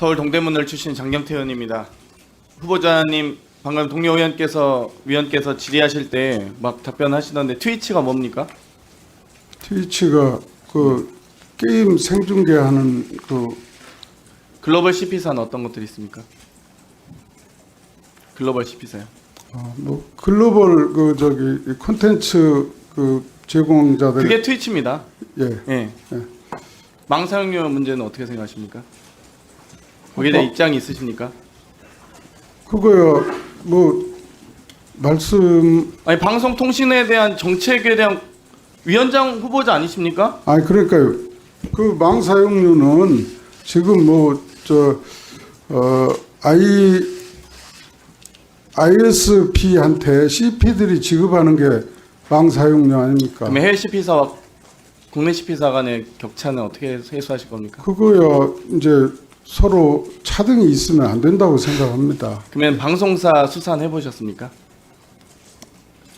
서울 동대문을 출신 장경태 의원입니다. 후보자님 방금 동료 위원께서 질의하실 때 막 답변하시던데 트위치가 뭡니까? 트위치가 그 게임 생중계하는 그 글로벌 CP사는 어떤 것들이 있습니까? 글로벌 CP사요. 뭐 글로벌 그 저기 콘텐츠 그 제공자들 그게 트위치입니다. 예. 예. 예. 망 사용료 문제는 어떻게 생각하십니까? 거기에 대해 입장이 있으십니까? 그거요 뭐 말씀 아니 방송통신에 대한 정책에 대한 위원장 후보자 아니십니까? 아니 그러니까요 그 망사용료는 지금 뭐 저 ISP한테 CP들이 지급하는 게 망사용료 아닙니까? 그럼 해외 CP사와 국내 CP사 간의 격차는 어떻게 해소하실 겁니까? 그거요 이제 서로 차등이 있으면 안 된다고 생각합니다. 그러면 방송사 수사는 해보셨습니까?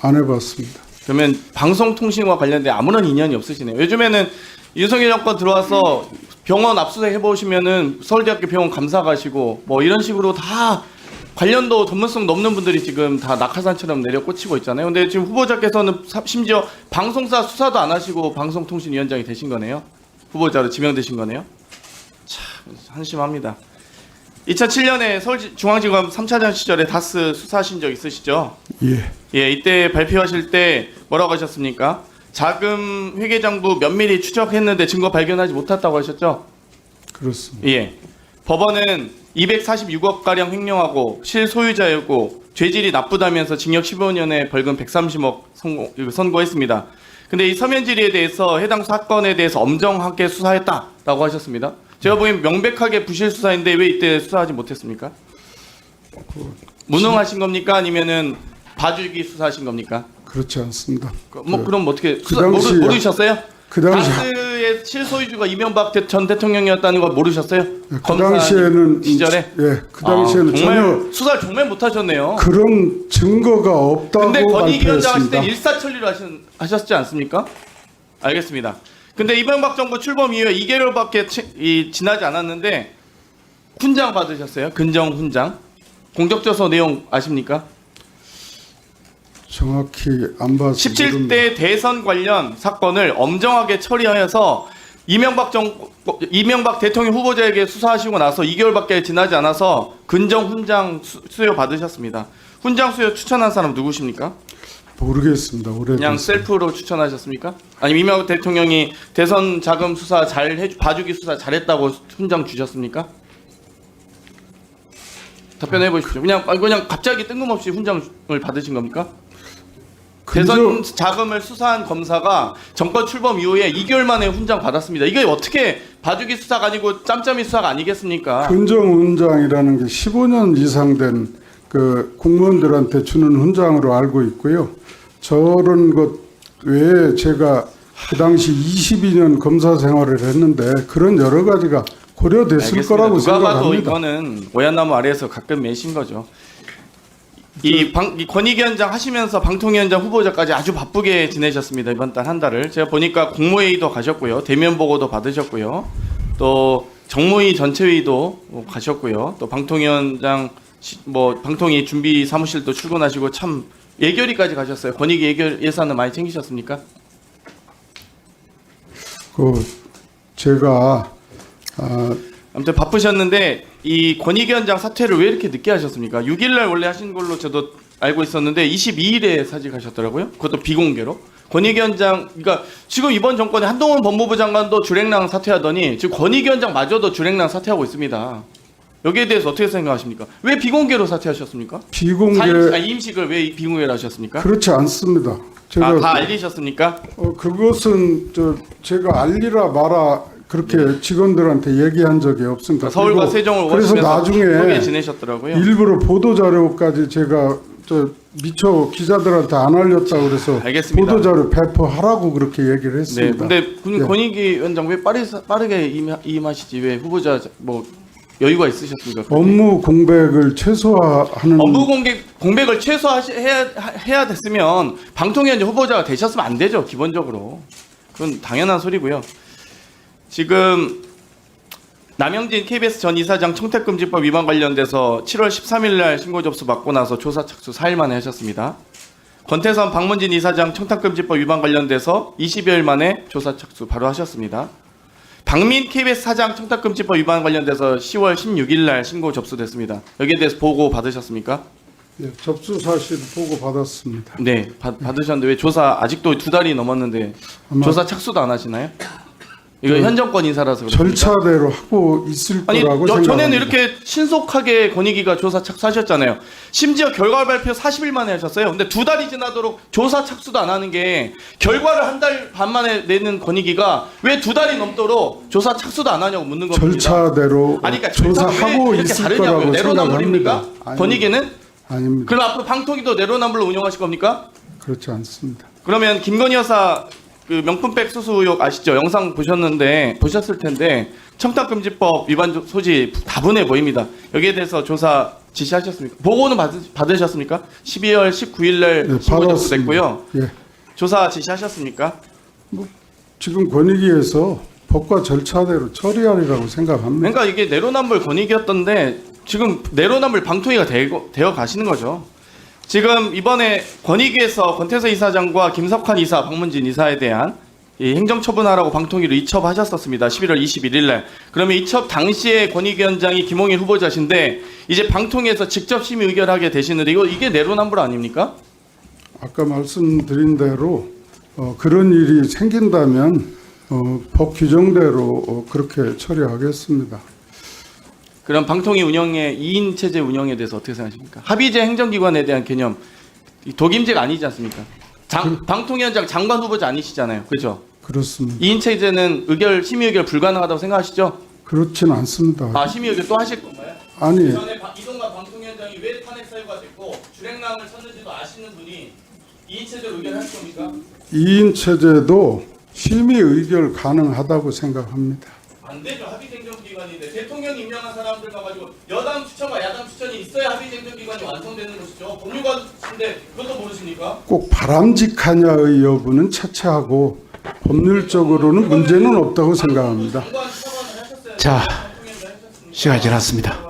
안 해봤습니다. 그러면 방송통신과 관련된 아무런 인연이 없으시네요. 요즘에는 윤석열 정권 들어와서 병원 압수수색 해보시면은 서울대학교 병원 감사 가시고 뭐 이런 식으로 다 관련도 전문성 넘는 분들이 지금 다 낙하산처럼 내려 꽂히고 있잖아요. 근데 지금 후보자께서는 심지어 방송사 수사도 안 하시고 방송통신위원장이 되신 거네요. 후보자로 지명되신 거네요. 참 한심합니다. 2007년에 서울중앙지검 3차장 시절에 다스 수사하신 적 있으시죠? 예. 예, 이때 발표하실 때 뭐라고 하셨습니까? 자금 회계장부 면밀히 추적했는데 증거 발견하지 못했다고 하셨죠? 그렇습니다. 예. 법원은 246억 가량 횡령하고 실소유자였고 죄질이 나쁘다면서 징역 15년에 벌금 130억 선고했습니다. 근데 이 서면 질의에 대해서 해당 사건에 대해서 엄정하게 수사했다라고 하셨습니다. 제가 보기엔 명백하게 부실 수사인데 왜 이때 수사하지 못했습니까? 무능하신 겁니까? 아니면은 봐주기 수사하신 겁니까? 그렇지 않습니다. 그럼 어떻게 그 당시 모르셨어요? 그 당시 다스의 실소유주가 이명박 전 대통령이었다는 걸 모르셨어요? 그 당시에는 시절에? 예, 그 당시에는 정말 전혀 수사를 정말 못하셨네요. 그런 증거가 없다고 근데 건의위원장 하실 발표했습니다. 때 일사천리로 하셨지 않습니까? 알겠습니다. 근데 이명박 정부 출범 이후에 2개월밖에 지나지 않았는데 훈장 받으셨어요? 근정 훈장. 공적조서 내용 아십니까? 정확히 안 봐서 17대 대선 관련 사건을 엄정하게 처리하여서 이명박 대통령 후보자에게 수사하시고 나서 2개월밖에 지나지 않아서 근정 훈장 수여 받으셨습니다. 훈장 수여 추천한 사람 누구십니까? 모르겠습니다. 그냥 셀프로 추천하셨습니까? 아니면 이명박 대통령이 대선 자금 수사 봐주기 수사 잘했다고 훈장 주셨습니까? 답변해 보십시오. 그냥 갑자기 뜬금없이 훈장을 받으신 겁니까? 대선 자금을 수사한 검사가 정권 출범 이후에 2개월 만에 훈장 받았습니다. 이게 어떻게 봐주기 수사가 아니고 짬짬이 수사가 아니겠습니까? 근정 훈장이라는 게 15년 이상 된 그 공무원들한테 주는 훈장으로 알고 있고요. 저런 것 외에 제가 그 당시 22년 검사 생활을 했는데 그런 여러 가지가 고려됐을 알겠습니다. 거라고 누가 봐도 생각합니다. 이거는 오얏나무 아래에서 가끔 매신 거죠. 이 권익위원장 하시면서 방통위원장 후보자까지 아주 바쁘게 지내셨습니다. 이번 달 한 달을. 제가 보니까 국무회의도 가셨고요. 대면 보고도 받으셨고요. 또 정무위 전체회의도 가셨고요. 또 방통위원장 방통위 준비 사무실도 출근하시고 참 예결위까지 가셨어요. 권익위 예산은 많이 챙기셨습니까? 제가 아무튼 바쁘셨는데 이 권익위원장 사퇴를 왜 이렇게 늦게 하셨습니까? 6일날 원래 하신 걸로 저도 알고 있었는데 22일에 사직하셨더라고요. 그것도 비공개로. 권익위원장, 그러니까 지금 이번 정권에 한동훈 법무부 장관도 주랭랑 사퇴하더니 지금 권익위원장마저도 주랭랑 사퇴하고 있습니다. 여기에 대해서 어떻게 생각하십니까? 왜 비공개로 사퇴하셨습니까? 임식을 왜 비공개로 하셨습니까? 그렇지 않습니다. 제가 다 알리셨습니까? 그것은 제가 알리라 마라 그렇게 직원들한테 얘기한 적이 없습니다. 서울과 세종을 그래서 나중에 지내셨더라고요. 일부러 보도 자료까지 제가 미처 기자들한테 안 알렸다고 그래서 알겠습니다. 보도 자료 배포하라고 그렇게 얘기를 했습니다. 네, 근데 권익위원장 왜 빠르게 임하시지? 왜 후보자 여유가 있으셨습니까? 업무 공백을 최소화하는 업무 공백을 최소화해야 됐으면 방통위원장 후보자가 되셨으면 안 되죠. 기본적으로 그건 당연한 소리고요. 지금 남영진 KBS 전 이사장 청탁금지법 위반 관련돼서 7월 13일 날 신고 접수 받고 나서 조사 착수 4일 만에 하셨습니다. 권태선 박문진 이사장 청탁금지법 위반 관련돼서 20여일 만에 조사 착수 바로 하셨습니다. 박민 KBS 사장 청탁금지법 위반 관련돼서 10월 16일 날 신고 접수됐습니다. 여기에 대해서 보고 받으셨습니까? 예, 접수 사실 보고 받았습니다. 네, 받으셨는데 왜 조사 아직도 2달이 넘었는데 아마 조사 착수도 안 하시나요? 이거 현 정권 인사라서 그렇습니까? 절차대로 하고 있을 아니, 거라고 생각합니다. 전에는 이렇게 신속하게 권익위가 조사 착수하셨잖아요. 심지어 결과 발표 40일 만에 하셨어요. 근데 2달이 지나도록 조사 착수도 안 하는 게 결과를 한 달 반 만에 내는 권익위가 왜 2달이 넘도록 조사 착수도 안 하냐고 묻는 겁니다. 절차대로 아니, 그러니까 조사하고 왜 이렇게 있을 다르냐고요. 거라고 내로남불입니까? 생각합니다. 권익위는? 아닙니다. 그럼 앞으로 방통위도 내로남불로 운영하실 겁니까? 그렇지 않습니다. 그러면 김건희 여사 그 명품백 수수 의혹 아시죠? 영상 보셨을 텐데 청탁금지법 위반 소지 다분해 보입니다. 여기에 대해서 조사 지시하셨습니까? 보고는 받으셨습니까? 12월 19일 날 네, 신고 접수됐고요. 예. 조사 지시하셨습니까? 지금 권익위에서 법과 절차대로 처리하리라고 생각합니다. 그러니까 이게 내로남불 권익이었던데 지금 내로남불 방통위가 되어 가시는 거죠. 지금 이번에 권익위에서 권태서 이사장과 김석환 이사, 박문진 이사에 대한 이 행정처분하라고 방통위로 이첩하셨었습니다. 11월 21일 날. 그러면 이첩 당시에 권익위원장이 김홍일 후보자신데 이제 방통위에서 직접 심의 의결하게 되시는데 이게 내로남불 아닙니까? 아까 말씀드린 대로 그런 일이 생긴다면 법 규정대로 그렇게 처리하겠습니다. 그럼 방통위 운영의 2인 체제 운영에 대해서 어떻게 생각하십니까? 합의제 행정기관에 대한 개념, 독임제가 아니지 않습니까? 방통위원장 장관 후보자 아니시잖아요, 그렇죠? 그렇습니다. 2인 체제는 심의 의결 불가능하다고 생각하시죠? 그렇진 않습니다. 아, 심의 의결 또 하실 건가요? 아니, 전에 이동관 방통위원장이 왜 탄핵 사유가 됐고 주랭랑을 쳤는지도 아시는 분이 2인 체제로 의결하실 겁니까? 2인 체제도 심의 의결 가능하다고 생각합니다. 안 되죠. 합의제 행정기관인데 대통령이 임명한 사람들 가가지고 여당 추천과 야당 추천이 있어야 합의제 행정기관이 완성되는 것이죠. 법률가인데 그것도 모르십니까? 꼭 바람직하냐의 여부는 차치하고 법률적으로는 문제는 없다고 생각합니다. 장관 차관을 하셨어야 자, 방통위원장 하셨습니까? 시간이 지났습니다.